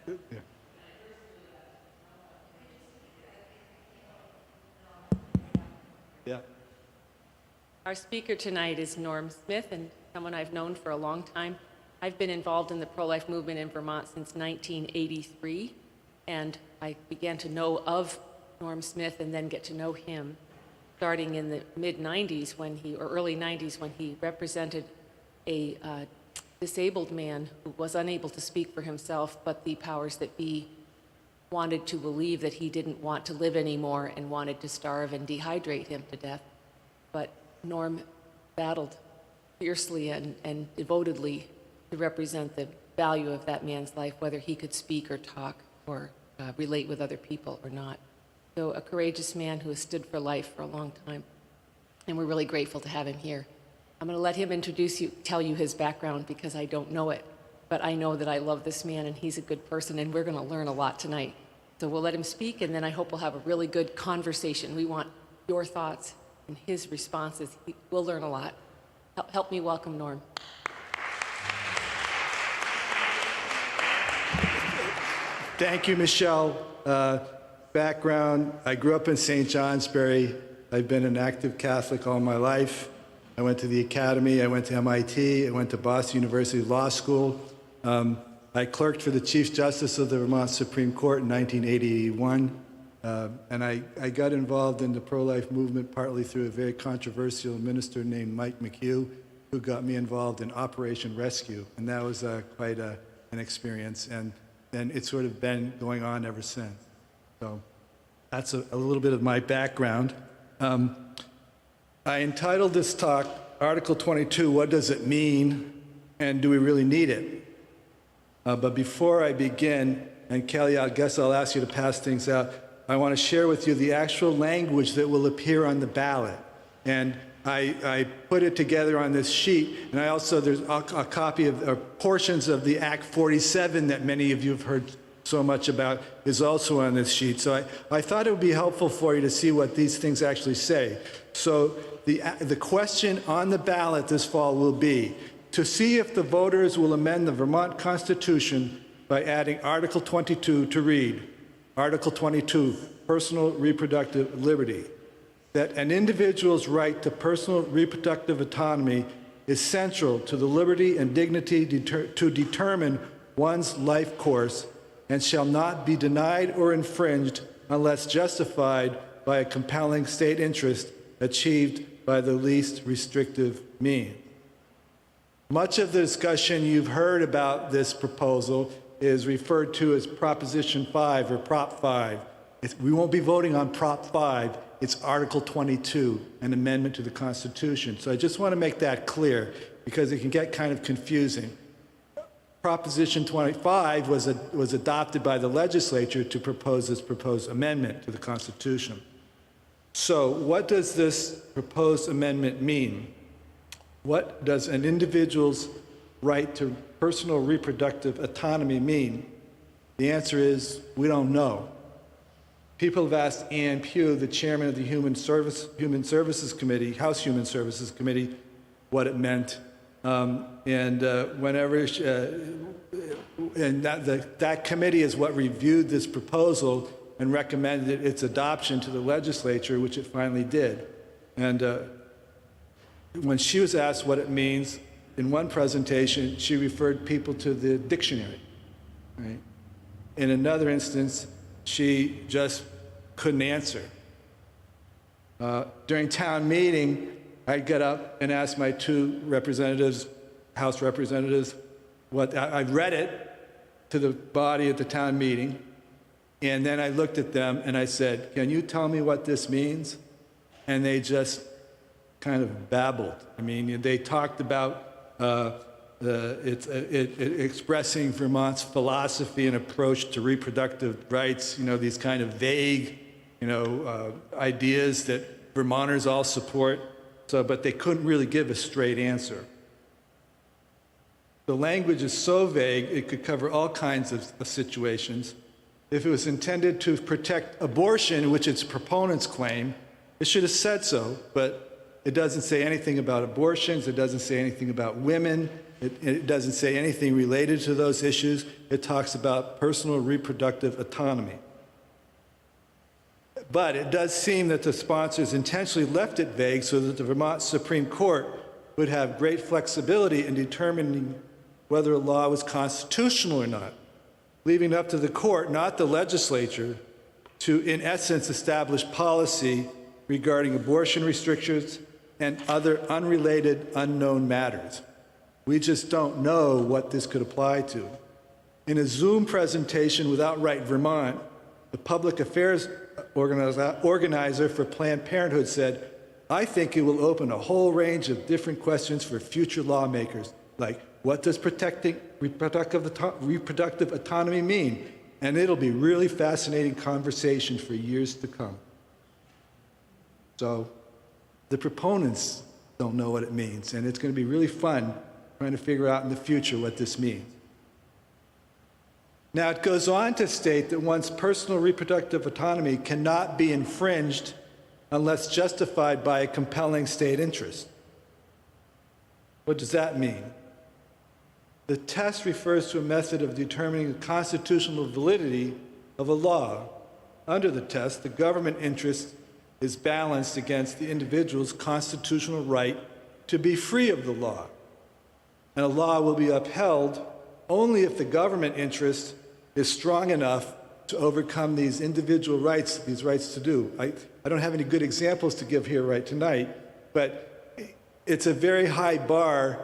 Yeah. Yeah. Our speaker tonight is Norm Smith, and someone I've known for a long time. I've been involved in the pro-life movement in Vermont since 1983, and I began to know of Norm Smith and then get to know him starting in the mid-90s or early 90s when he represented a disabled man who was unable to speak for himself, but the powers that be wanted to believe that he didn't want to live anymore and wanted to starve and dehydrate him to death. But Norm battled fiercely and devotedly to represent the value of that man's life, whether he could speak or talk or relate with other people or not. So a courageous man who has stood for life for a long time. And we're really grateful to have him here. I'm going to let him tell you his background because I don't know it. But I know that I love this man and he's a good person and we're going to learn a lot tonight. So we'll let him speak and then I hope we'll have a really good conversation. We want your thoughts and his responses. We'll learn a lot. Help me welcome Norm. Thank you, Michelle. Background, I grew up in St. Johnsbury. I've been an active Catholic all my life. I went to the academy, I went to MIT, I went to Boston University Law School. I clerked for the Chief Justice of the Vermont Supreme Court in 1981. And I got involved in the pro-life movement partly through a very controversial minister named Mike McHugh, who got me involved in Operation Rescue. And that was quite an experience. And it's sort of been going on ever since. So that's a little bit of my background. I entitled this talk, Article 22, What Does It Mean, and Do We Really Need It? But before I begin, and Kelly, I guess I'll ask you to pass things out, I want to share with you the actual language that will appear on the ballot. And I put it together on this sheet, and there's a copy of portions of the Act 47 that many of you have heard so much about is also on this sheet. So I thought it would be helpful for you to see what these things actually say. So the question on the ballot this fall will be to see if the voters will amend the Vermont Constitution by adding Article 22 to read, Article 22, Personal Reproductive Liberty, that an individual's right to personal reproductive autonomy is central to the liberty and dignity to determine one's life course and shall not be denied or infringed unless justified by a compelling state interest achieved by the least restrictive means. Much of the discussion you've heard about this proposal is referred to as Proposition 5 or Prop 5. We won't be voting on Prop 5. It's Article 22, an amendment to the Constitution. So I just want to make that clear because it can get kind of confusing. Proposition 25 was adopted by the legislature to propose this proposed amendment to the Constitution. So what does this proposed amendment mean? What does an individual's right to personal reproductive autonomy mean? The answer is we don't know. People have asked Ann Pugh, the chairman of the Human Services Committee, House Human Services Committee, what it meant. That committee is what reviewed this proposal and recommended its adoption to the legislature, which it finally did. And when she was asked what it means, in one presentation, she referred people to the dictionary. Right? In another instance, she just couldn't answer. During town meeting, I'd get up and ask my two representatives, House representatives, I read it to the body at the town meeting, and then I looked at them and I said, can you tell me what this means? And they just kind of babbled. I mean, they talked about expressing Vermont's philosophy and approach to reproductive rights, these kind of vague, ideas that Vermonters all support. But they couldn't really give a straight answer. The language is so vague, it could cover all kinds of situations. If it was intended to protect abortion, which its proponents claim, it should have said so, but it doesn't say anything about abortions, it doesn't say anything about women, It doesn't say anything related to those issues. It talks about personal reproductive autonomy. But it does seem that the sponsors intentionally left it vague so that the Vermont Supreme Court would have great flexibility in determining whether a law was constitutional or not, leaving it up to the court, not the legislature, to, in essence, establish policy regarding abortion restrictions and other unrelated, unknown matters. We just don't know what this could apply to. In a Zoom presentation with Outright Vermont, the public affairs organizer for Planned Parenthood said, "I think it will open a whole range of different questions for future lawmakers, like what does protecting reproductive autonomy mean? And it'll be really fascinating conversation for years to come." So the proponents don't know what it means, and it's going to be really fun trying to figure out in the future what this means. Now, it goes on to state that one's personal reproductive autonomy cannot be infringed unless justified by a compelling state interest. What does that mean? The test refers to a method of determining the constitutional validity of a law. Under the test, the government interest is balanced against the individual's constitutional right to be free of the law. And a law will be upheld only if the government interest is strong enough to overcome these individual rights, these rights to do. I don't have any good examples to give here right tonight, but it's a very high bar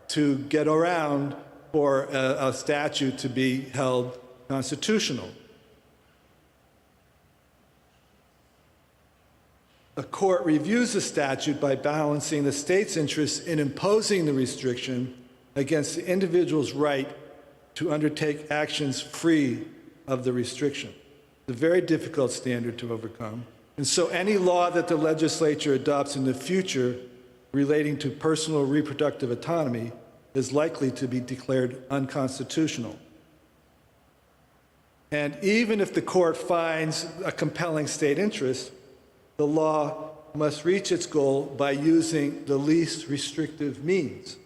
to get around for a statute to be held constitutional. A court reviews the statute by balancing the state's interest in imposing the restriction against the individual's right to undertake actions free of the restriction. It's a very difficult standard to overcome. And so any law that the legislature adopts in the future relating to personal reproductive autonomy is likely to be declared unconstitutional. And even if the court finds a compelling state interest, the law must reach its goal by using the least restrictive means.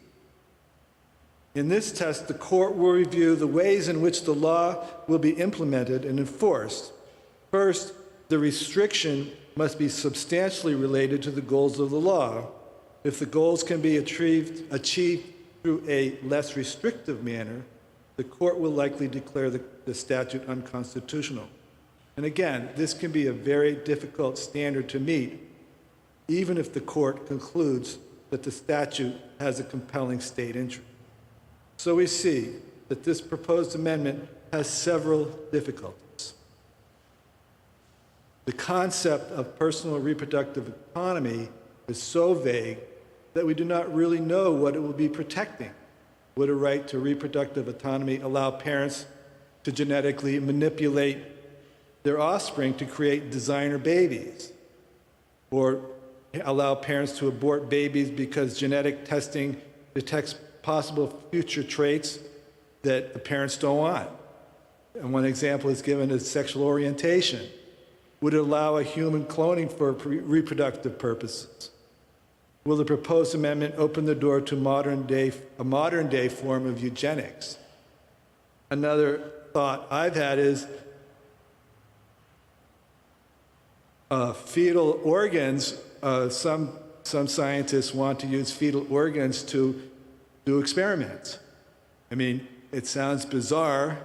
In this test, the court will review the ways in which the law will be implemented and enforced. First, the restriction must be substantially related to the goals of the law. If the goals can be achieved through a less restrictive manner, the court will likely declare the statute unconstitutional. And again, this can be a very difficult standard to meet, even if the court concludes that the statute has a compelling state interest. So we see that this proposed amendment has several difficulties. The concept of personal reproductive autonomy is so vague that we do not really know what it will be protecting. Would a right to reproductive autonomy allow parents to genetically manipulate their offspring to create designer babies? Or allow parents to abort babies because genetic testing detects possible future traits that the parents don't want? And one example is given as sexual orientation. Would it allow a human cloning for reproductive purposes? Will the proposed amendment open the door to a modern day form of eugenics? Another thought I've had is fetal organs. Some scientists want to use fetal organs to do experiments. I mean, it sounds bizarre,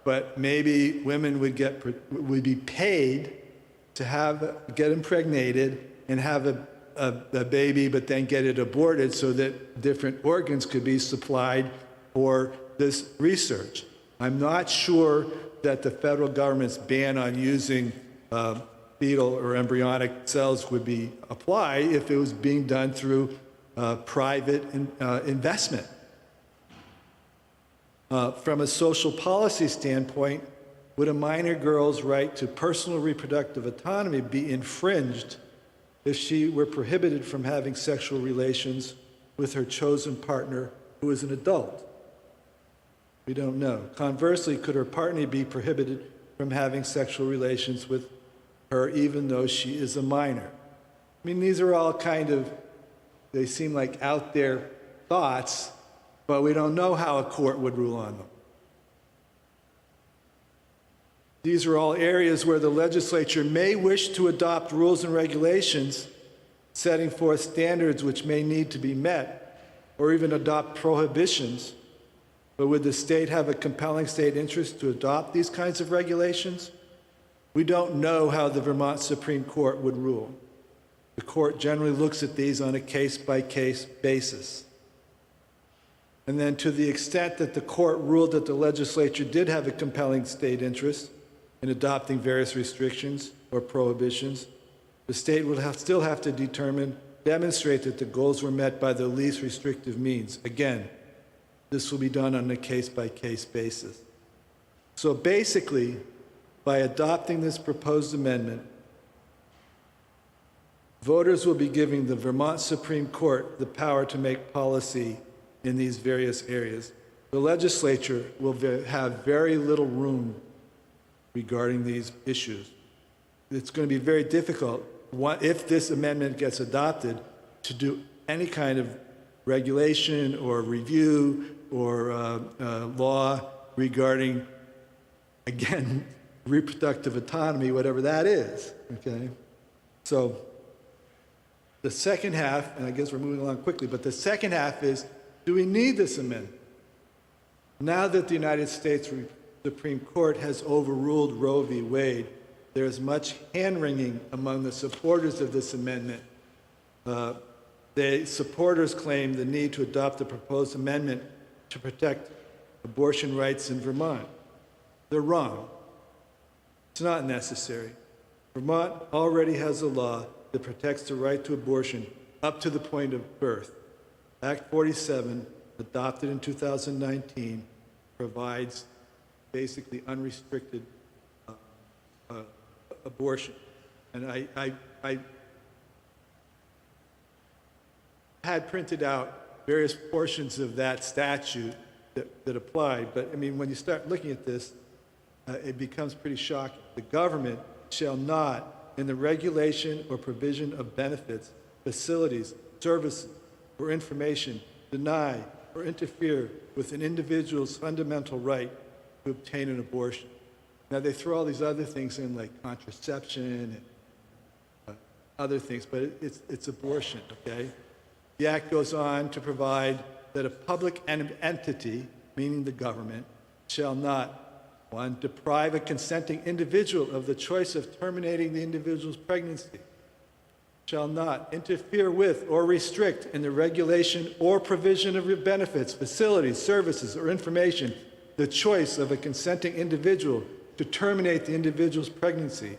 but maybe women would be paid to get impregnated and have a baby, but then get it aborted so that different organs could be supplied for this research. I'm not sure that the federal government's ban on using fetal or embryonic cells would be applied if it was being done through private investment. From a social policy standpoint, would a minor girl's right to personal reproductive autonomy be infringed if she were prohibited from having sexual relations with her chosen partner who is an adult? We don't know. Conversely, could her partner be prohibited from having sexual relations with her even though she is a minor? I mean, these are all they seem like out there thoughts, but we don't know how a court would rule on them. These are all areas where the legislature may wish to adopt rules and regulations setting forth standards which may need to be met, or even adopt prohibitions. But would the state have a compelling state interest to adopt these kinds of regulations? We don't know how the Vermont Supreme Court would rule. The court generally looks at these on a case-by-case basis. And then to the extent that the court ruled that the legislature did have a compelling state interest in adopting various restrictions or prohibitions, the state would still have to demonstrate that the goals were met by the least restrictive means. Again, this will be done on a case-by-case basis. So basically, by adopting this proposed amendment, voters will be giving the Vermont Supreme Court the power to make policy in these various areas. The legislature will have very little room regarding these issues. It's going to be very difficult, if this amendment gets adopted, to do any kind of regulation or review or law regarding, again, reproductive autonomy, whatever that is, okay? So the second half, and I guess we're moving along quickly, but the second half is, do we need this amendment? Now that the United States Supreme Court has overruled Roe v. Wade, there is much hand-wringing among the supporters of this amendment. The supporters claim the need to adopt the proposed amendment to protect abortion rights in Vermont. They're wrong. It's not necessary. Vermont already has a law that protects the right to abortion up to the point of birth. Act 47, adopted in 2019, provides basically unrestricted abortion. And I had printed out various portions of that statute that apply, but I mean, when you start looking at this, it becomes pretty shocking. The government shall not, in the regulation or provision of benefits, facilities, services, or information, deny or interfere with an individual's fundamental right to obtain an abortion. Now, they throw all these other things in, like contraception and other things, but it's abortion, okay? The act goes on to provide that a public entity, meaning the government, shall not, one, deprive a consenting individual of the choice of terminating the individual's pregnancy, shall not interfere with or restrict in the regulation or provision of benefits, facilities, services, or information the choice of a consenting individual to terminate the individual's pregnancy,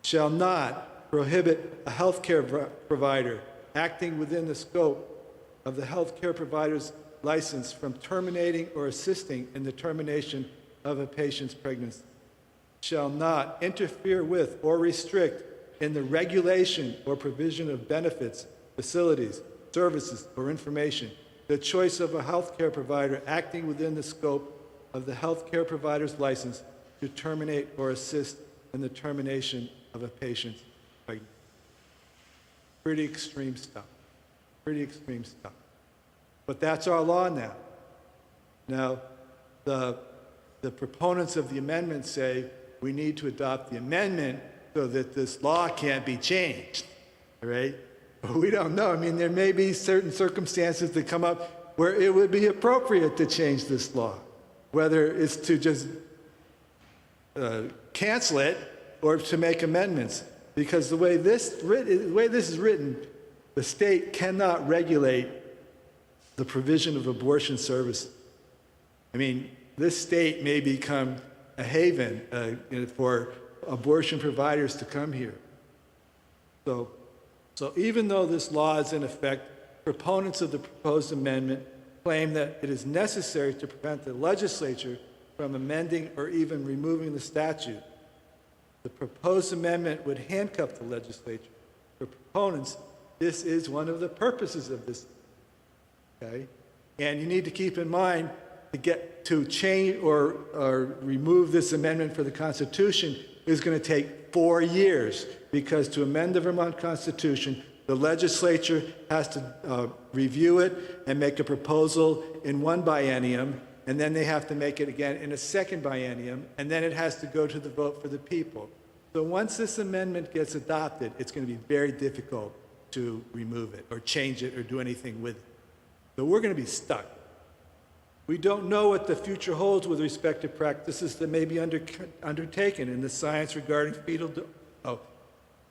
shall not prohibit a healthcare provider acting within the scope of the healthcare provider's license from terminating or assisting in the termination of a patient's pregnancy, shall not interfere with or restrict in the regulation or provision of benefits, facilities, services, or information the choice of a healthcare provider acting within the scope of the healthcare provider's license to terminate or assist in the termination of a patient's pregnancy. Pretty extreme stuff. Pretty extreme stuff. But that's our law now. Now, the proponents of the amendment say we need to adopt the amendment so that this law can't be changed, all right? But we don't know. I mean, there may be certain circumstances that come up where it would be appropriate to change this law, whether it's to just cancel it or to make amendments. Because the way this is written, the state cannot regulate the provision of abortion services. I mean, this state may become a haven for abortion providers to come here. So even though this law is in effect, proponents of the proposed amendment claim that it is necessary to prevent the legislature from amending or even removing the statute. The proposed amendment would handcuff the legislature. For proponents, this is one of the purposes of this, okay? And you need to keep in mind to change or remove this amendment for the Constitution is going to take 4 years, because to amend the Vermont Constitution The legislature has to review it and make a proposal in one biennium, and then they have to make it again in a second biennium, and then it has to go to the vote for the people. So once this amendment gets adopted, it's going to be very difficult to remove it or change it or do anything with it. So we're going to be stuck. We don't know what the future holds with respect to practices that may be undertaken in the science regarding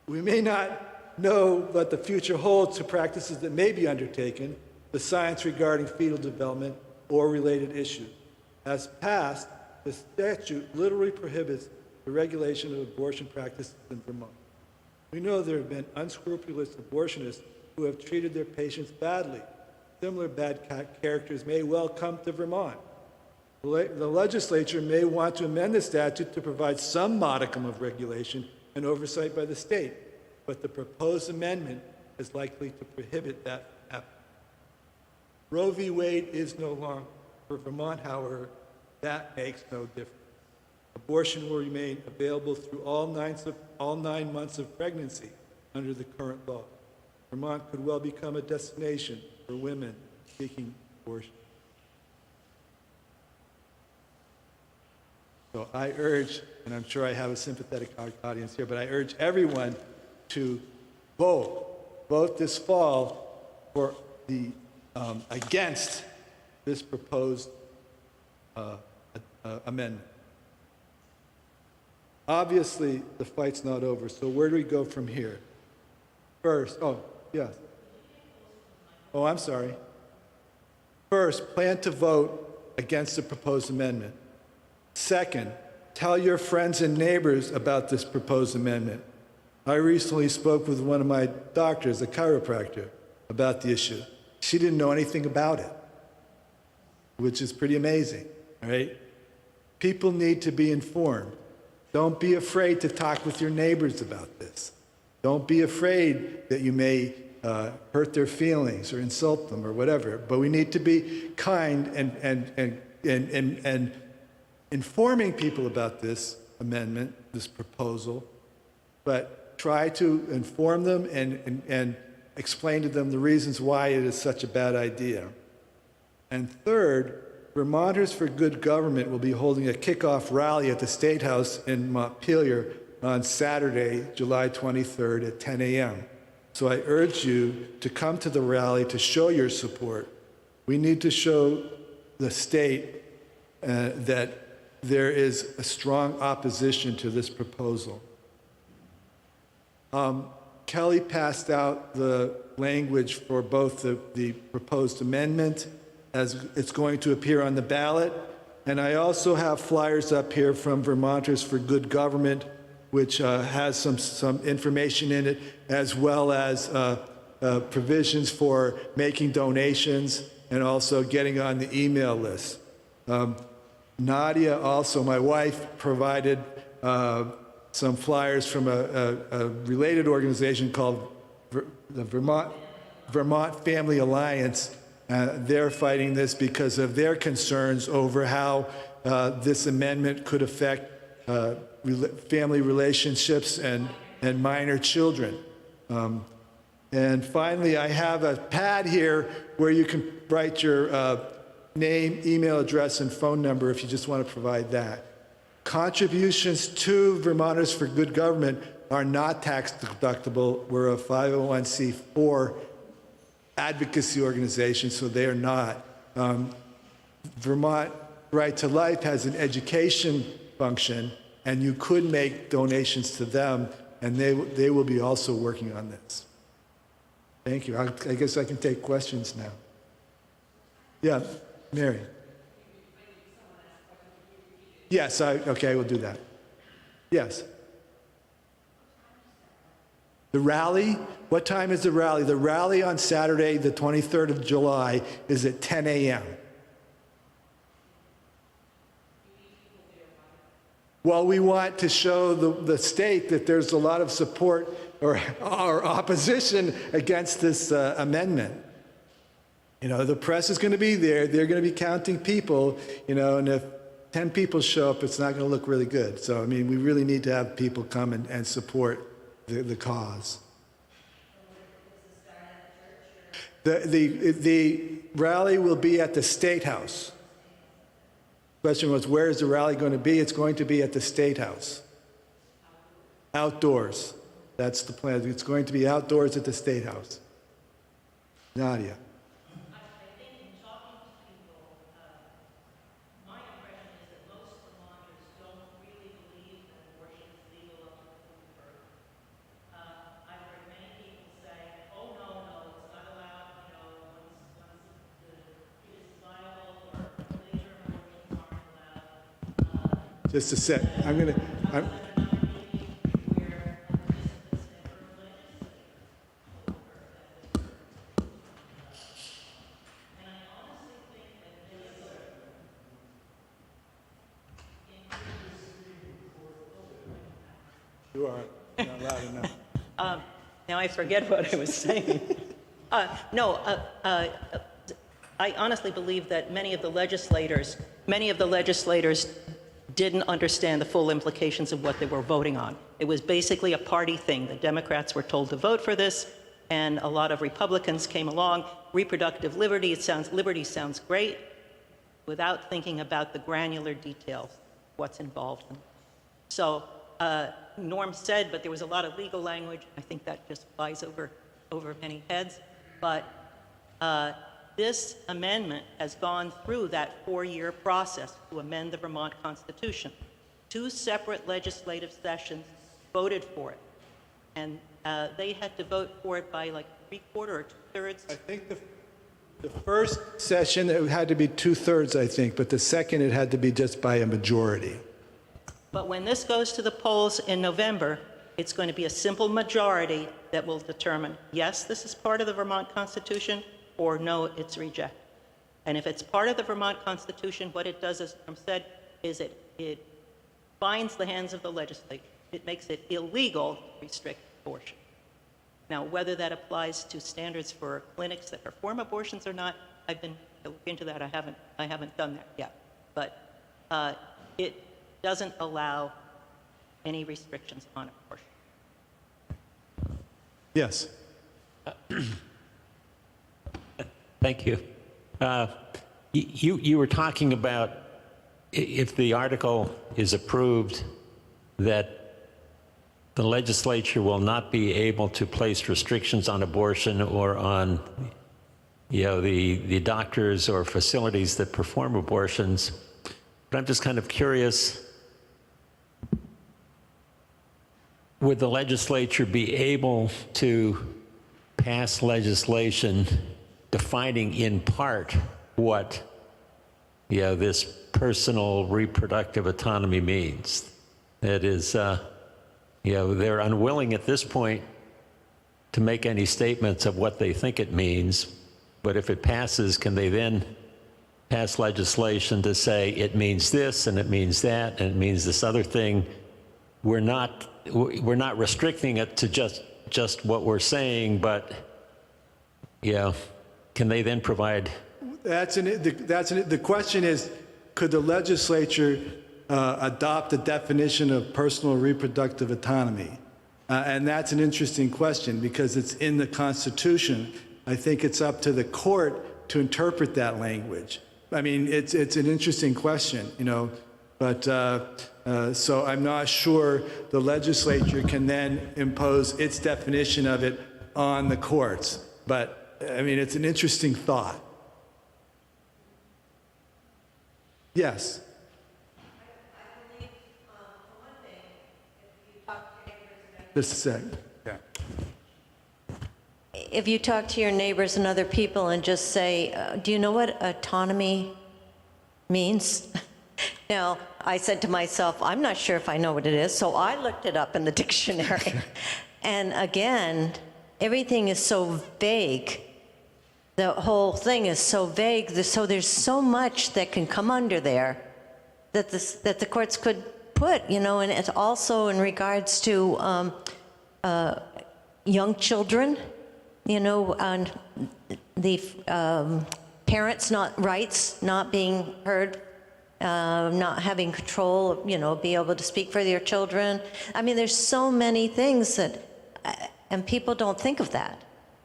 we may not know what the future holds to practices that may be undertaken, the science regarding fetal development or related issues. As passed, the statute literally prohibits the regulation of abortion practices in Vermont. We know there have been unscrupulous abortionists who have treated their patients badly. Similar bad characters may well come to Vermont. The legislature may want to amend the statute to provide some modicum of regulation and oversight by the state, but the proposed amendment is likely to prohibit that from happening. Roe v. Wade is no longer. For Vermont, however, that makes no difference. Abortion will remain available through all 9 months of pregnancy under the current law. Vermont could well become a destination for women seeking abortion. So I urge, and I'm sure I have a sympathetic audience here, but I urge everyone to vote this fall for the against this proposed amendment. Obviously, the fight's not over, so where do we go from here? First, I'm sorry. First, plan to vote against the proposed amendment. Second, tell your friends and neighbors about this proposed amendment. I recently spoke with one of my doctors, a chiropractor, about the issue. She didn't know anything about it, which is pretty amazing, right? People need to be informed. Don't be afraid to talk with your neighbors about this. Don't be afraid that you may hurt their feelings or insult them or whatever. But we need to be kind and informing people about this amendment, this proposal, but try to inform them and explain to them the reasons why it is such a bad idea. And third, Vermonters for Good Government will be holding a kickoff rally at the State House in Montpelier on Saturday, July 23rd at 10 a.m. So I urge you to come to the rally to show your support. We need to show the state that there is a strong opposition to this proposal. Kelly passed out the language for both the proposed amendment as it's going to appear on the ballot. And I also have flyers up here from Vermonters for Good Government, which has some information in it, as well as provisions for making donations and also getting on the email list. Nadia also, my wife, provided some flyers from a related organization called the Vermont Family Alliance. They're fighting this because of their concerns over how this amendment could affect family relationships and minor children. And finally, I have a pad here where you can write your name, email address, and phone number if you just want to provide that. Contributions to Vermonters for Good Government are not tax deductible. We're a 501c4 advocacy organization, so they are not. Vermont Right to Life has an education function, and you could make donations to them, and they will be also working on this. Thank you. I guess I can take questions now. Yeah, Mary. Yes, okay, we'll do that. Yes. The rally? What time is the rally? The rally on Saturday, the 23rd of July, is at 10 a.m. Well, we want to show the state that there's a lot of support or opposition against this amendment. You know, the press is going to be there. They're going to be counting people, you know, and if 10 people show up, it's not going to look really good. So, I mean, we really need to have people come and support the cause. The rally will be at the State House. Question was, where is the rally going to be? It's going to be at the State House. Outdoors. That's the plan. It's going to be outdoors at the State House. Nadia. Just a sec. You are not loud enough. Now I forget what I was saying. I honestly believe that many of the legislators didn't understand the full implications of what they were voting on. It was basically a party thing. The Democrats were told to vote for this, and a lot of Republicans came along. Reproductive liberty sounds great, without thinking about the granular details, what's involved in it. So Norm said, but there was a lot of legal language. I think that just flies over many heads. But this amendment has gone through that 4-year process to amend the Vermont Constitution. 2 separate legislative sessions voted for it. And they had to vote for it by like 3/4 or 2/3. I think the first session, it had to be 2/3, I think, but the second, it had to be just by a majority. But when this goes to the polls in November, it's going to be a simple majority that will determine, yes, this is part of the Vermont Constitution, or no, it's rejected. And if it's part of the Vermont Constitution, what it does, as Norm said, is it binds the hands of the legislature. It makes it illegal to restrict abortion. Now, whether that applies to standards for clinics that perform abortions or not, I've been looking into that. I haven't done that yet. But it doesn't allow any restrictions on abortion. Yes. Thank you. You were talking about if the article is approved, that the legislature will not be able to place restrictions on abortion or on, the doctors or facilities that perform abortions. But I'm just kind of curious, would the legislature be able to pass legislation defining in part what this personal reproductive autonomy means? That is, they're unwilling at this point to make any statements of what they think it means, but if it passes, can they then pass legislation to say it means this and it means that and it means this other thing? We're not restricting it to just what we're saying, but can they then provide? The question is, could the legislature adopt the definition of personal reproductive autonomy? And that's an interesting question because it's in the Constitution. I think it's up to the court to interpret that language. I mean, it's an interesting question, but so I'm not sure the legislature can then impose its definition of it on the courts. But I mean, it's an interesting thought. Yes. I believe, for one thing, if you talk to your neighbors, Just a second. Yeah. if you talk to your neighbors and other people and just say, do you know what autonomy means? Now, I said to myself, I'm not sure if I know what it is, so I looked it up in the dictionary. And again, everything is so vague. The whole thing is so vague, so there's so much that can come under there that the courts could put, and it's also in regards to young children, and the parents' rights not being heard, not having control, be able to speak for their children. I mean, there's so many things that, and people don't think of that.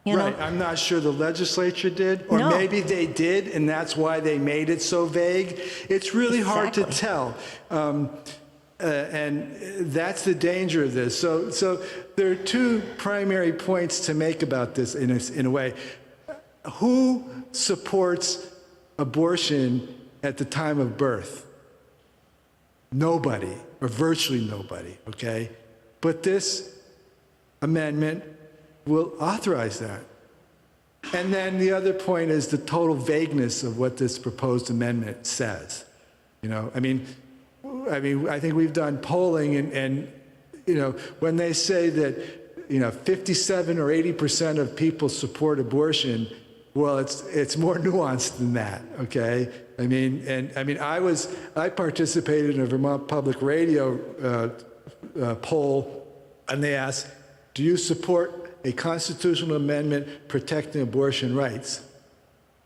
you know? Right, I'm not sure the legislature did, or No. maybe they did, and that's why they made it so vague. It's really hard to Exactly. tell. And that's the danger of this. So there are two primary points to make about this in a way. Who supports abortion at the time of birth? Nobody, or virtually nobody, okay? But this amendment will authorize that. And then the other point is the total vagueness of what this proposed amendment says. You know, I mean, I think we've done polling, and you know, when they say that, you know, 57 or 80% of people support abortion, well, it's more nuanced than that, okay? I participated in a Vermont Public Radio poll, and they asked, do you support a constitutional amendment protecting abortion rights?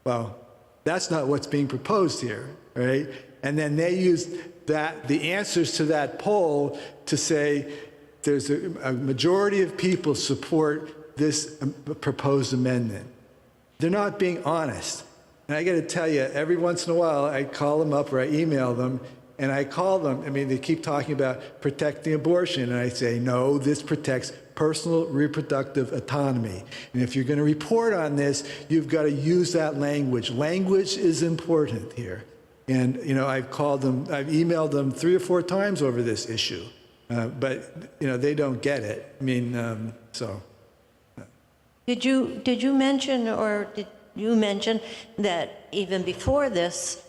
Well, that's not what's being proposed here, right? And then they used the answers to that poll to say there's a majority of people support this proposed amendment. They're not being honest. And I got to tell you, every once in a while, I call them up or I email them, and I call them. I mean, they keep talking about protecting abortion, and I say, no, this protects personal reproductive autonomy. And if you're going to report on this, you've got to use that language. Language is important here. And, you know, I've emailed them 3 or 4 times over this issue. But, you know, they don't get it. I mean, so. Did you mention, or did you mention that even before this,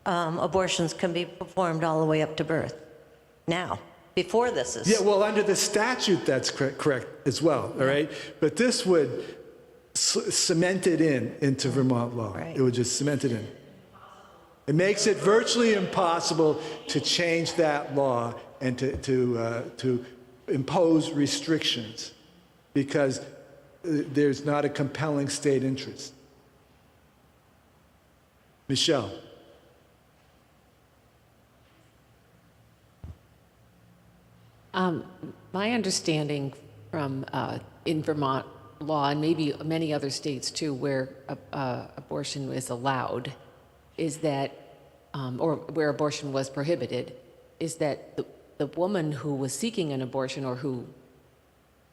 abortions can be performed all the way up to birth? Now, before this is... Yeah, well, under the statute, that's correct as well, all right? But this would cement it into Vermont law. Right. It would just cement it in. It makes it virtually impossible to change that law and to impose restrictions because there's not a compelling state interest. Michelle. My understanding from in Vermont law, and maybe many other states too, where abortion is allowed, is that, or where abortion was prohibited, is that the woman who was seeking an abortion or who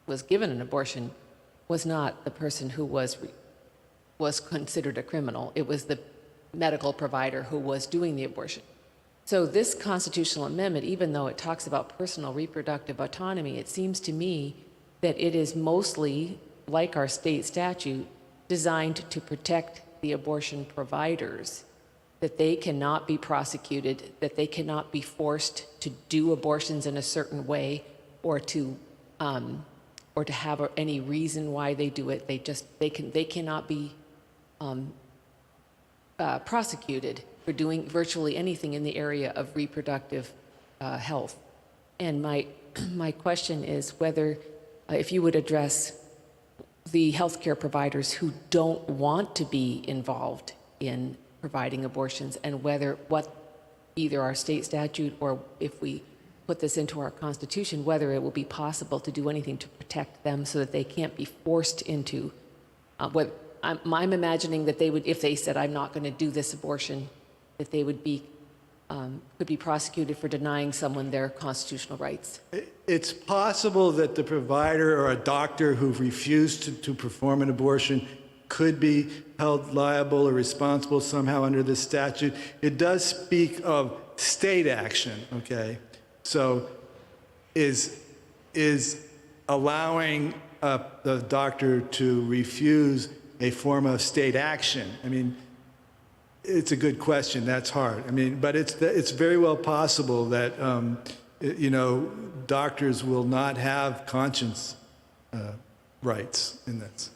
was given an abortion was not the person who was considered a criminal. It was the medical provider who was doing the abortion. So this constitutional amendment, even though it talks about personal reproductive autonomy, it seems to me that it is mostly, like our state statute, designed to protect the abortion providers, that they cannot be prosecuted, that they cannot be forced to do abortions in a certain way or to have any reason why they do it. They cannot be prosecuted for doing virtually anything in the area of reproductive health. And my question is whether, if you would address the healthcare providers who don't want to be involved in providing abortions, and whether either our state statute or if we put this into our Constitution, whether it will be possible to do anything to protect them so that they can't be forced into what I'm imagining that they would, if they said, I'm not going to do this abortion, that they would be, could be prosecuted for denying someone their constitutional rights. It's possible that the provider or a doctor who refused to perform an abortion could be held liable or responsible somehow under this statute. It does speak of state action, okay? So is allowing the doctor to refuse a form of state action? I mean, it's a good question. That's hard. I mean, but it's very well possible that, you know, doctors will not have conscience rights in this.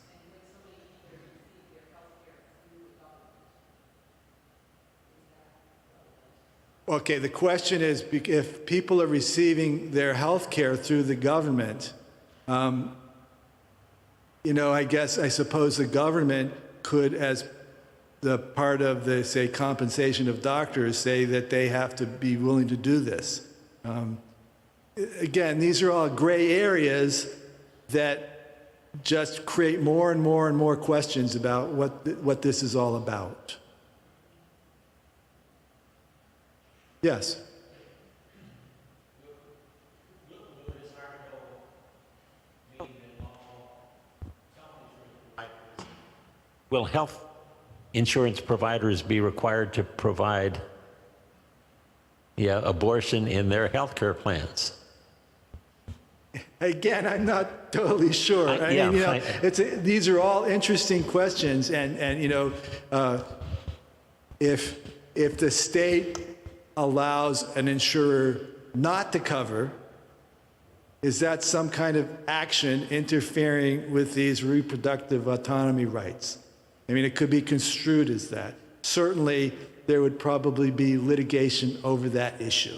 Okay, the question is, if people are receiving their health care through the government, you know, I suppose the government could, as the part of the, say, compensation of doctors, say that they have to be willing to do this. Again, these are all gray areas that just create more and more and more questions about what this is all about. Yes. Will health insurance providers be required to provide abortion in their health care plans? Again, I'm not totally sure. These are all interesting questions, and if the state allows an insurer not to cover, is that some kind of action interfering with these reproductive autonomy rights? I mean, it could be construed as that. Certainly, there would probably be litigation over that issue.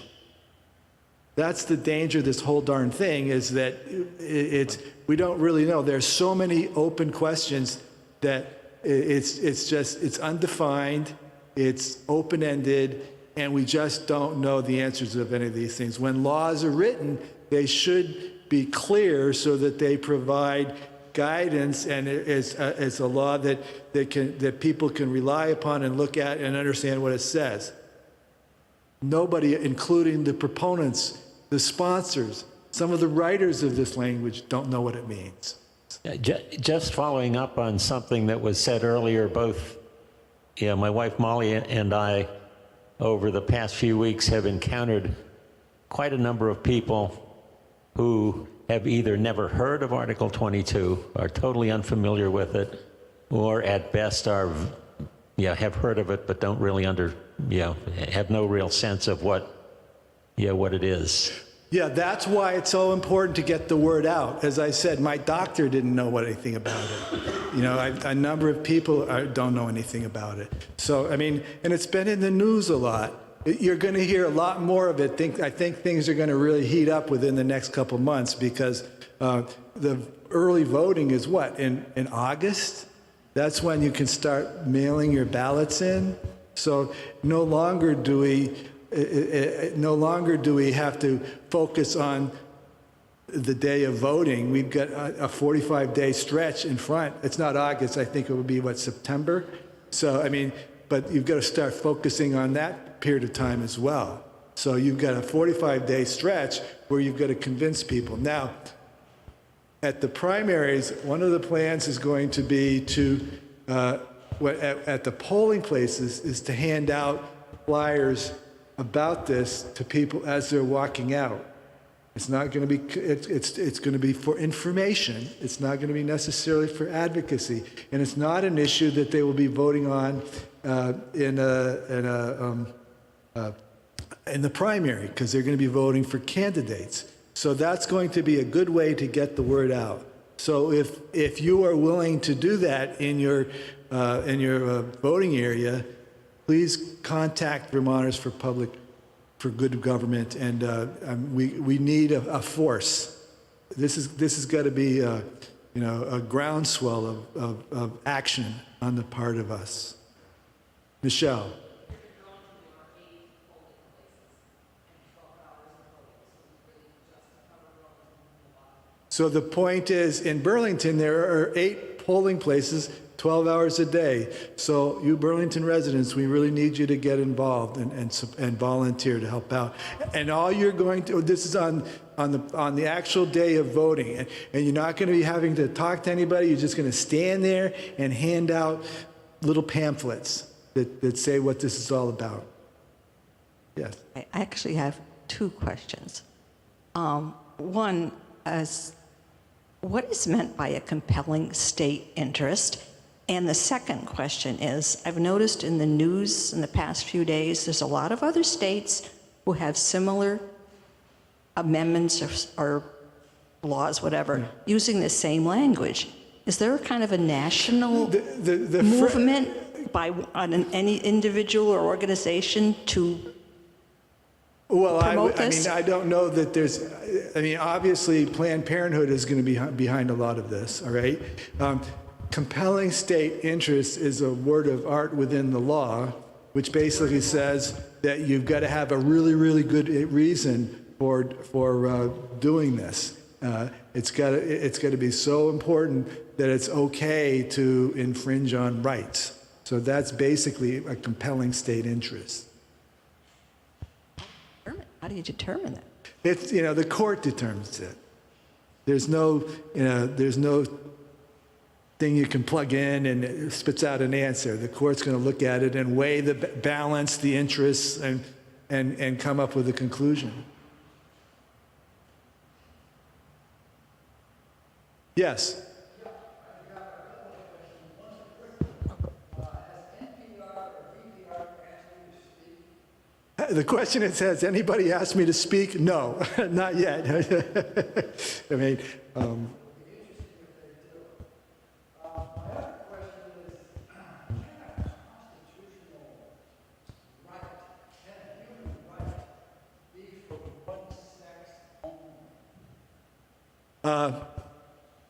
That's the danger of this whole darn thing, is that we don't really know. There's so many open questions that it's undefined, it's open-ended, and we just don't know the answers of any of these things. When laws are written, they should be clear so that they provide guidance, and it's a law that people can rely upon and look at and understand what it says. Nobody, including the proponents, the sponsors, some of the writers of this language, don't know what it means. Just following up on something that was said earlier, both my wife Molly and I, over the past few weeks, have encountered quite a number of people who have either never heard of Article 22, are totally unfamiliar with it, or at best are, have heard of it but don't really have no real sense of what it is. Yeah, that's why it's so important to get the word out. As I said, my doctor didn't know anything about it. A number of people don't know anything about it. So, I mean, and it's been in the news a lot. You're going to hear a lot more of it. I think things are going to really heat up within the next couple months, because the early voting is what, in August? That's when you can start mailing your ballots in. So no longer do we have to focus on the day of voting. We've got a 45-day stretch in front. It's not August. I think it would be, September? So, I mean, but you've got to start focusing on that period of time as well. So you've got a 45-day stretch where you've got to convince people. Now, at the primaries, one of the plans is going to be to, at the polling places, is to hand out flyers about this to people as they're walking out. It's not going to be, it's going to be for information. It's not going to be necessarily for advocacy. And it's not an issue that they will be voting on in the primary, because they're going to be voting for candidates. So that's going to be a good way to get the word out. So if you are willing to do that in your voting area, please contact Vermonters for Good Government, and we need a force. This has got to be a groundswell of action on the part of us. Michelle. So the point is, in Burlington, there are 8 polling places, 12 hours a day. So you Burlington residents, we really need you to get involved and volunteer to help out. And all you're going to, this is on the actual day of voting, and you're not going to be having to talk to anybody. You're just going to stand there and hand out little pamphlets that say what this is all about. Yes. I actually have 2 questions. One is, what is meant by a compelling state interest? And the second question is, I've noticed in the news in the past few days, there's a lot of other states who have similar amendments or laws, whatever, using the same language. Is there kind of a national movement by any individual or organization to promote this? I don't know that there's, obviously Planned Parenthood is going to be behind a lot of this, all right? Compelling state interest is a word of art within the law, which basically says that you've got to have a really, really good reason for doing this. It's got to be so important that it's okay to infringe on rights. So that's basically a compelling state interest. How do you determine that? It's, the court determines it. There's no thing you can plug in and it spits out an answer. The court's going to look at it and weigh the balance, the interests, and come up with a conclusion. Yes. The question is, has anybody asked me to speak? No, not yet. I mean,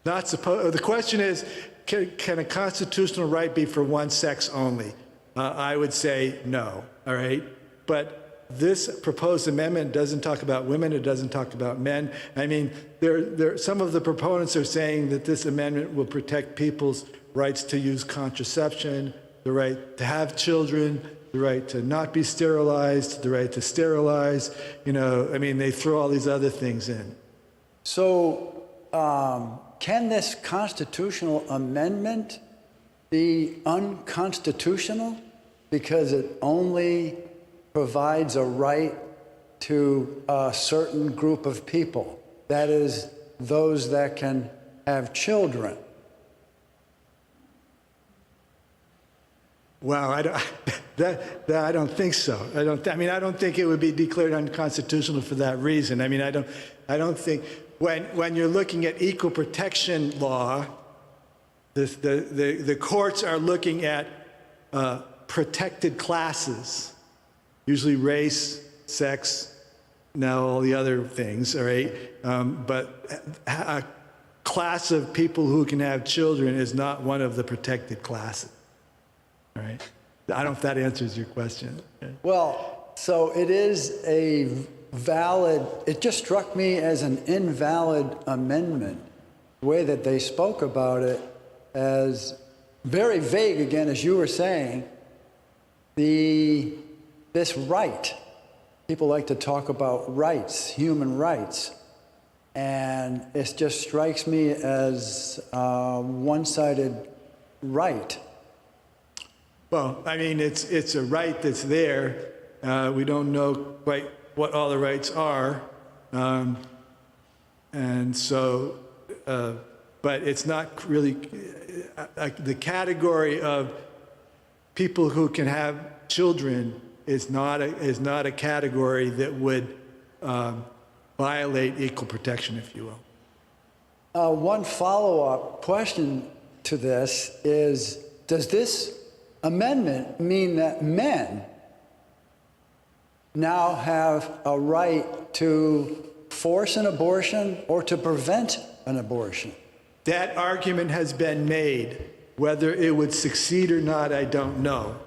not supposed. The question is, can a constitutional right be for one sex only? I would say no. All right, but this proposed amendment doesn't talk about women. It doesn't talk about men. I mean, some of the proponents are saying that this amendment will protect people's rights to use contraception, the right to have children, the right to not be sterilized, the right to sterilize. I mean, they throw all these other things in. So, can this constitutional amendment be unconstitutional because it only provides a right to a certain group of people, that is, those that can have children? Well, I don't think so. I don't think it would be declared unconstitutional for that reason. I mean, I don't think when you're looking at equal protection law, the courts are looking at protected classes, usually race, sex, now all the other things, all right? But a class of people who can have children is not one of the protected classes, all right? I don't know if that answers your question. Well, so it is a valid, it just struck me as an invalid amendment, the way that they spoke about it, as very vague, again, as you were saying. This right, people like to talk about rights, human rights, and it just strikes me as a one-sided right. Well, I mean, it's a right that's there. We don't know quite what all the rights are, and so, but it's not really the category of people who can have children is not a category that would violate equal protection, if you will. One follow-up question to this is, does this amendment mean that men now have a right to force an abortion or to prevent an abortion? That argument has been made. Whether it would succeed or not, I don't know.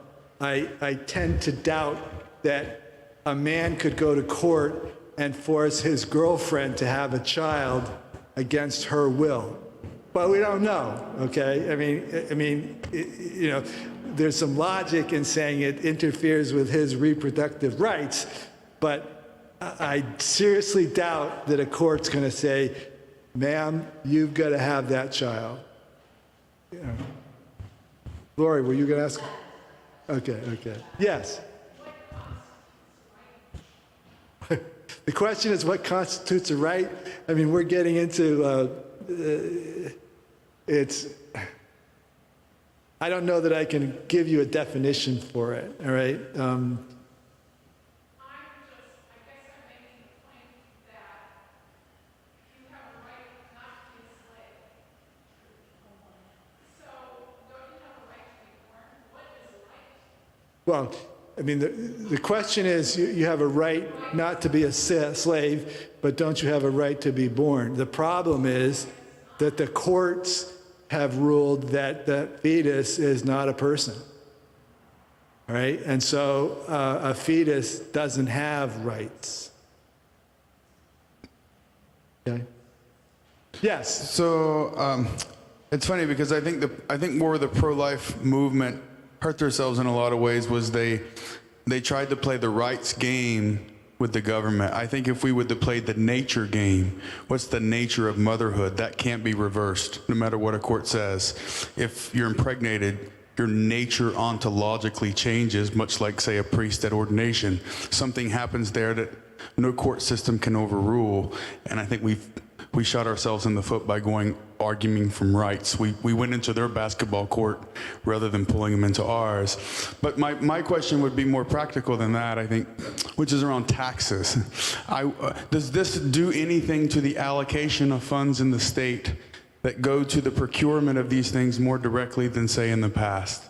I tend to doubt that a man could go to court and force his girlfriend to have a child against her will. But we don't know, okay? I mean, there's some logic in saying it interferes with his reproductive rights, but I seriously doubt that a court's going to say, ma'am, you've got to have that child. Lori, were you going to ask? Okay. Yes. The question is, what constitutes a right? I mean, we're getting into I don't know that I can give you a definition for it, all right? I guess I'm making the point that you have a right not to be a slave. So don't you have a right to be born? What is a right? Well, I mean, the question is, you have a right not to be a slave, but don't you have a right to be born? The problem is that the courts have ruled that the fetus is not a person, all right? And so a fetus doesn't have rights, okay? Yes. So it's funny because I think where the pro-life movement hurt themselves in a lot of ways was they tried to play the rights game with the government. I think if we would have played the nature game, what's the nature of motherhood? That can't be reversed, no matter what a court says. If you're impregnated, your nature ontologically changes, much like, say, a priest at ordination. Something happens there that no court system can overrule, and I think we shot ourselves in the foot by arguing from rights. We went into their basketball court rather than pulling them into ours. But my question would be more practical than that, I think, which is around taxes. Does this do anything to the allocation of funds in the state that go to the procurement of these things more directly than, say, in the past?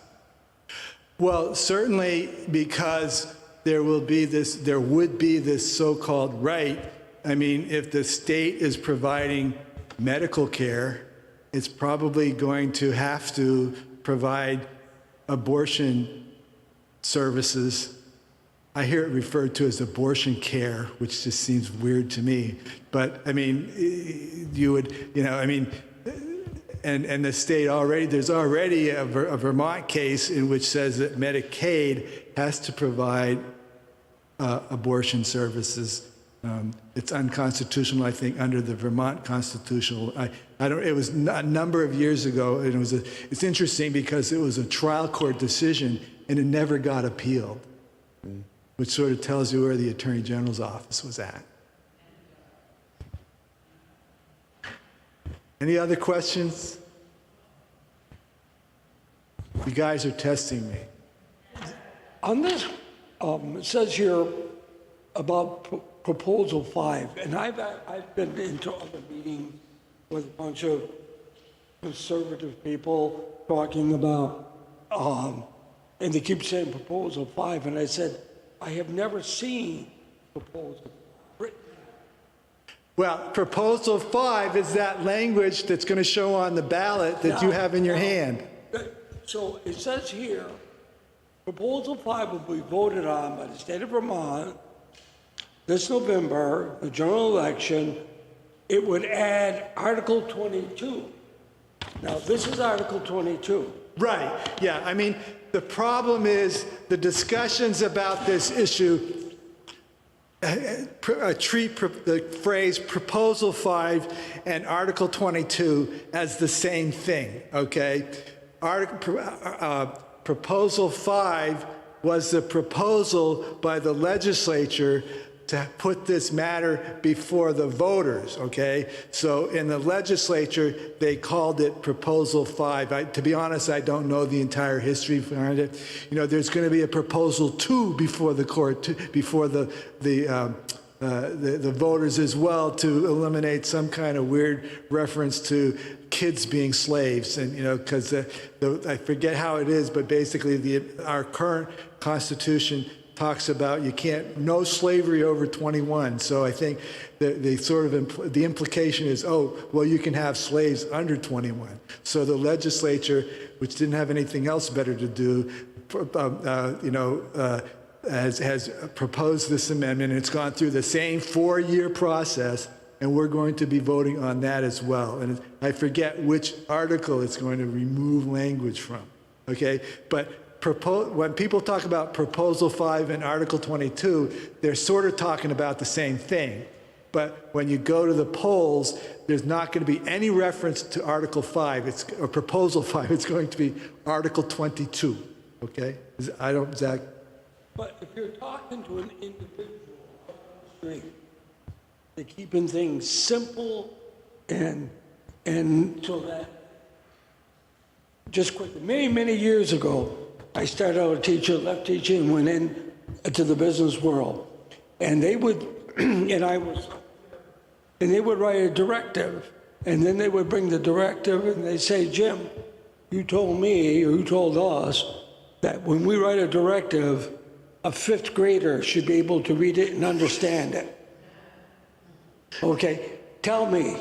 Well, certainly, because there would be this so-called right. I mean, if the state is providing medical care, it's probably going to have to provide abortion services. I hear it referred to as abortion care, which just seems weird to me. But I mean, you would, I mean, and the state already, there's already a Vermont case in which says that Medicaid has to provide abortion services. It's unconstitutional, I think, under the Vermont constitutional. It was a number of years ago, and it's interesting because it was a trial court decision, and it never got appealed, which sort of tells you where the Attorney General's office was at. Any other questions? You guys are testing me. On this, it says here about Proposal 5, and I've been into other meetings with a bunch of conservative people talking about, and they keep saying Proposal 5, and I said, I have never seen Proposal written. Well, Proposal 5 is that language that's going to show on the ballot that you have in your hand. So it says here, Proposal 5 will be voted on by the state of Vermont this November, the general election. It would add Article 22. Now, this is Article 22. Right, yeah. I mean, the problem is the discussions about this issue treat the phrase Proposal 5 and Article 22 as the same thing, okay? Proposal 5 was the proposal by the legislature to put this matter before the voters, okay? So in the legislature, they called it Proposal 5. To be honest, I don't know the entire history behind it. There's going to be a Proposal 2 before the court, before the voters as well, to eliminate some kind of weird reference to kids being slaves, and because I forget how it is, but basically our current Constitution talks about no slavery over 21. So I think the implication is, you can have slaves under 21. So the legislature, which didn't have anything else better to do, has proposed this amendment. It's gone through the same 4-year process, and we're going to be voting on that as well. And I forget which article it's going to remove language from. Okay, but when people talk about Proposal 5 and Article 22, they're sort of talking about the same thing. But when you go to the polls, there's not going to be any reference to Article 5, or Proposal 5. It's going to be Article 22, okay? Zach? But if you're talking to an individual on the street, they're keeping things simple and so that, just quickly, many years ago, I started out a teacher, left teaching, and went into the business world. And they would, and they would write a directive, and then they would bring the directive and they say, Jim, you told me, or you told us, that when we write a directive, a 5th grader should be able to read it and understand it. Okay, tell me,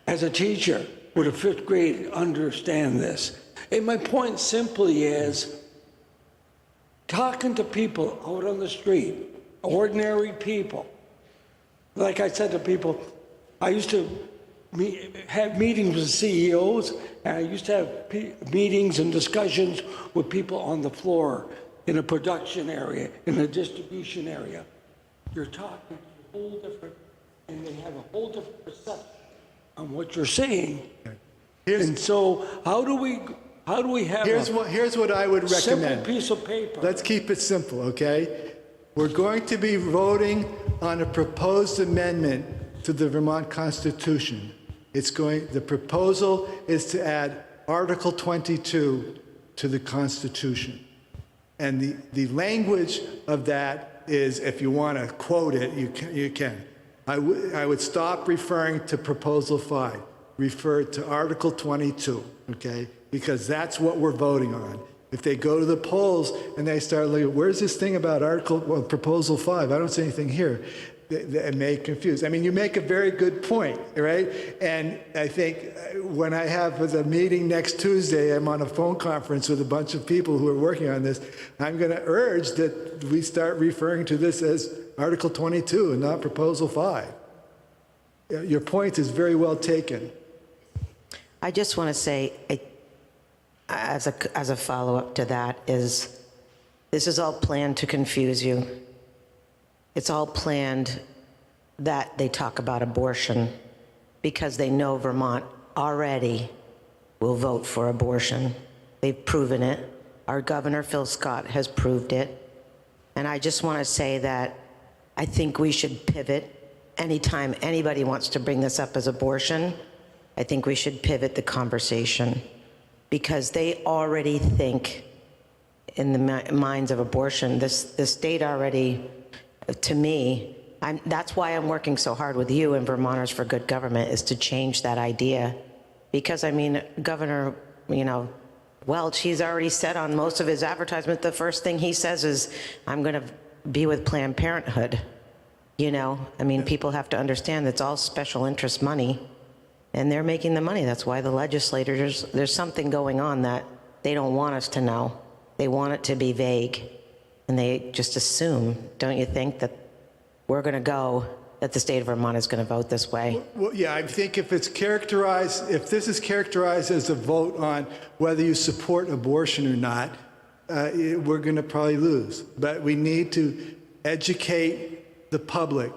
as a teacher, would a 5th grade understand this? And my point simply is, talking to people out on the street, ordinary people, like I said to people, I used to have meetings with CEOs, and I used to have meetings and discussions with people on the floor in a production area, in a distribution area. You're talking a whole different, and they have a whole different perception on what you're saying. And so how do we have Here's what I would simple recommend. piece of paper? Let's keep it simple, okay? We're going to be voting on a proposed amendment to the Vermont Constitution. The proposal is to add Article 22 to the Constitution. And the language of that is, if you want to quote it, you can. I would stop referring to Proposal 5, refer to Article 22, okay? Because that's what we're voting on. If they go to the polls and they start looking, where's this thing about Proposal 5? I don't see anything here. It may confuse. I mean, you make a very good point, right? And I think when I have a meeting next Tuesday, I'm on a phone conference with a bunch of people who are working on this. I'm going to urge that we start referring to this as Article 22 and not Proposal 5. Your point is very well taken. I just want to say, as a follow-up to that, is this is all planned to confuse you. It's all planned that they talk about abortion because they know Vermont already will vote for abortion. They've proven it. Our governor, Phil Scott, has proved it. And I just want to say that I think we should pivot anytime anybody wants to bring this up as abortion. I think we should pivot the conversation because they already think in the minds of abortion, this state already, to me, that's why I'm working so hard with you and Vermonters for Good Government, is to change that idea. Because, I mean, Governor, Welch, he's already said on most of his advertisement, the first thing he says is, I'm going to be with Planned Parenthood. I mean, people have to understand it's all special interest money, and they're making the money. That's why the legislators, there's something going on that they don't want us to know. They want it to be vague. And they just assume, don't you think, that we're going to go, that the state of Vermont is going to vote this way? Well, yeah, I think if this is characterized as a vote on whether you support abortion or not, we're going to probably lose. But we need to educate the public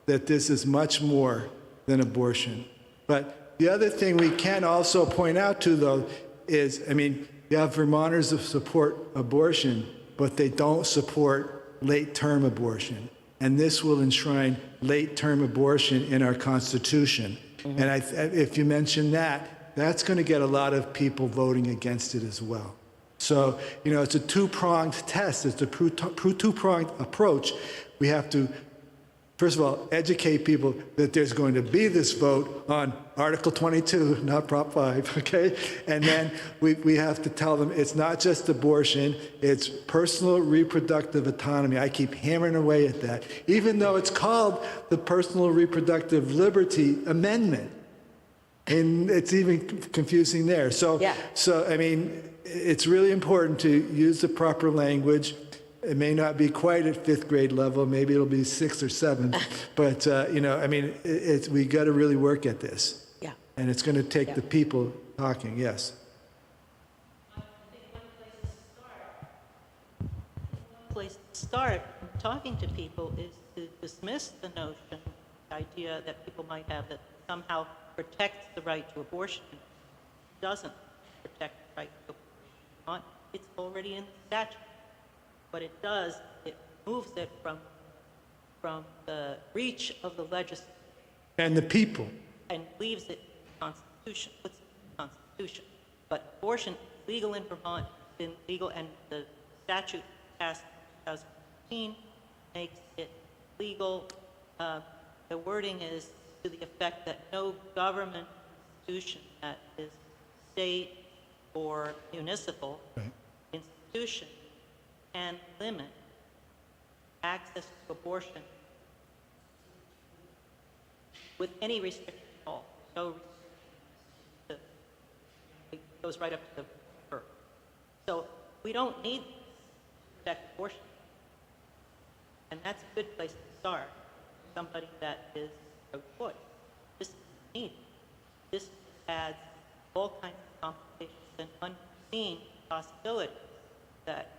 that this is much more than abortion. But the other thing we can also point out to, though, is, I mean, you have Vermonters that support abortion, but they don't support late-term abortion. And this will enshrine late-term abortion in our Constitution. Mm-hmm. And if you mention that, that's going to get a lot of people voting against it as well. So, it's a two-pronged test. It's a two-pronged approach. We have to, first of all, educate people that there's going to be this vote on Article 22, not Prop 5, okay? And then we have to tell them it's not just abortion, it's personal reproductive autonomy. I keep hammering away at that, even though it's called the Personal Reproductive Liberty Amendment. And it's even confusing there. So, yeah. I mean, it's really important to use the proper language. It may not be quite at 5th grade level. Maybe it'll be 6th or 7th. But, I mean, we got to really work at this. Yeah. And it's going to take the people talking, yes. I think one place to start talking to people is to dismiss the notion, the idea that people might have that somehow protects the right to abortion. It doesn't protect the right to abortion. It's already in the statute. What it does, it moves it from the reach of the legislature. And the people. And leaves it in the Constitution, puts it in the Constitution. But abortion is legal in Vermont, it's been legal, and the statute passed in 2015 makes it legal. The wording is to the effect that no government institution that is state or municipal institution can limit access to abortion with any restriction at all. No restriction. It goes right up to the birth. So we don't need to protect abortion. And that's a good place to start. Somebody that is pro-choice. This is needed. This adds all kinds of complications and unforeseen possibilities that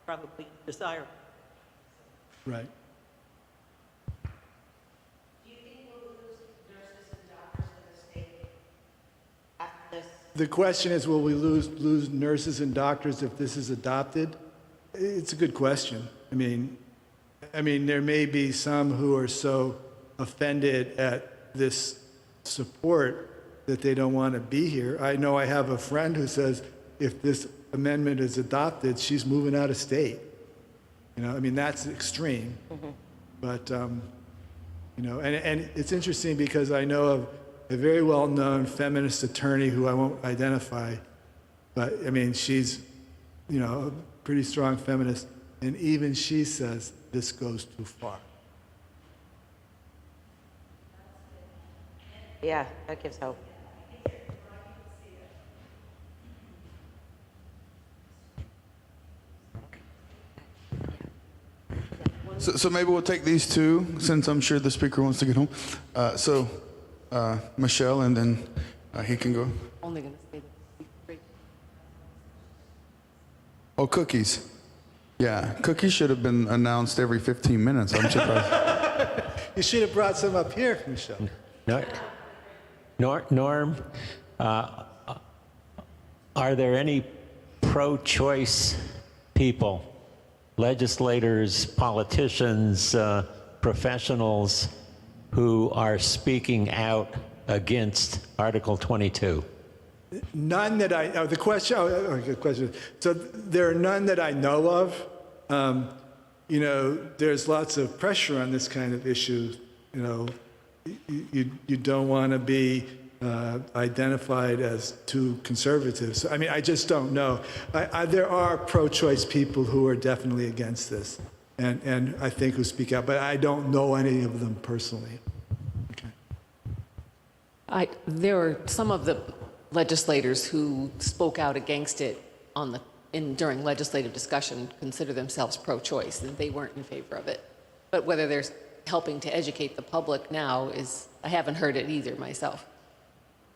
probably desirable. Right. Do you think we'll lose nurses and doctors in the state after this? The question is, will we lose nurses and doctors if this is adopted? It's a good question. I mean, there may be some who are so offended at this support that they don't want to be here. I know I have a friend who says if this amendment is adopted, she's moving out of state. You know, I mean, that's extreme. But, you know, and it's interesting because I know of a very well-known feminist attorney who I won't identify, but I mean, she's, you know, a pretty strong feminist, and even she says this goes too far. Yeah, that gives hope. So maybe we'll take these two, since I'm sure the speaker wants to get home. Michelle, and then he can go. Only going to say that. Oh, cookies. Yeah, cookies should have been announced every 15 minutes. I'm surprised. You should have brought some up here, Michelle. Norm, are there any pro-choice people, legislators, politicians, professionals who are speaking out against Article 22? None that I, the question, good question. So there are none that I know of. You know, there's lots of pressure on this kind of issue. You know, you don't want to be identified as too conservative. So, I mean, I just don't know. There are pro-choice people who are definitely against this, and I think who speak out, but I don't know any of them personally. Okay. There were some of the legislators who spoke out against it during legislative discussion consider themselves pro-choice, and they weren't in favor of it. But whether they're helping to educate the public now I haven't heard it either myself.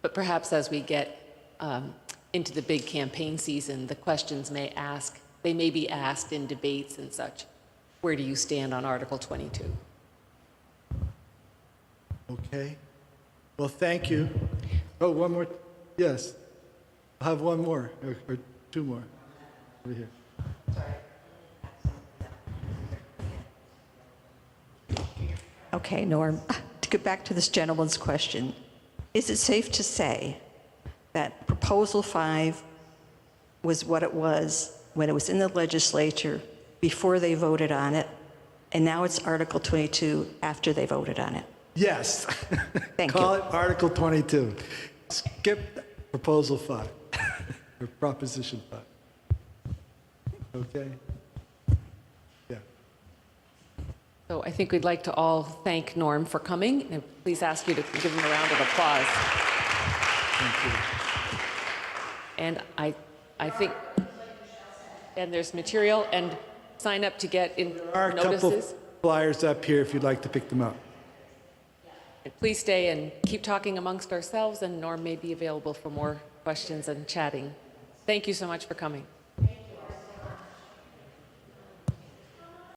But perhaps as we get into the big campaign season, the questions may be asked in debates and such. Where do you stand on Article 22? Okay. Well, thank you. Oh, one more. Yes. I'll have one more, or two more. Over here. Okay, Norm, to get back to this gentleman's question, is it safe to say that Proposal 5 was what it was when it was in the legislature before they voted on it, and now it's Article 22 after they voted on it? Yes. Thank Call you. it Article 22. Skip Proposal 5, or Proposition 5. Okay? Yeah. So I think we'd like to all thank Norm for coming, and please ask you to give him a round of applause. Thank you. And I think, and there's material, and sign up to get in There are a couple notices. flyers up here if you'd like to pick them up. And please stay and keep talking amongst ourselves, and Norm may be available for more questions and chatting. Thank you so much for coming.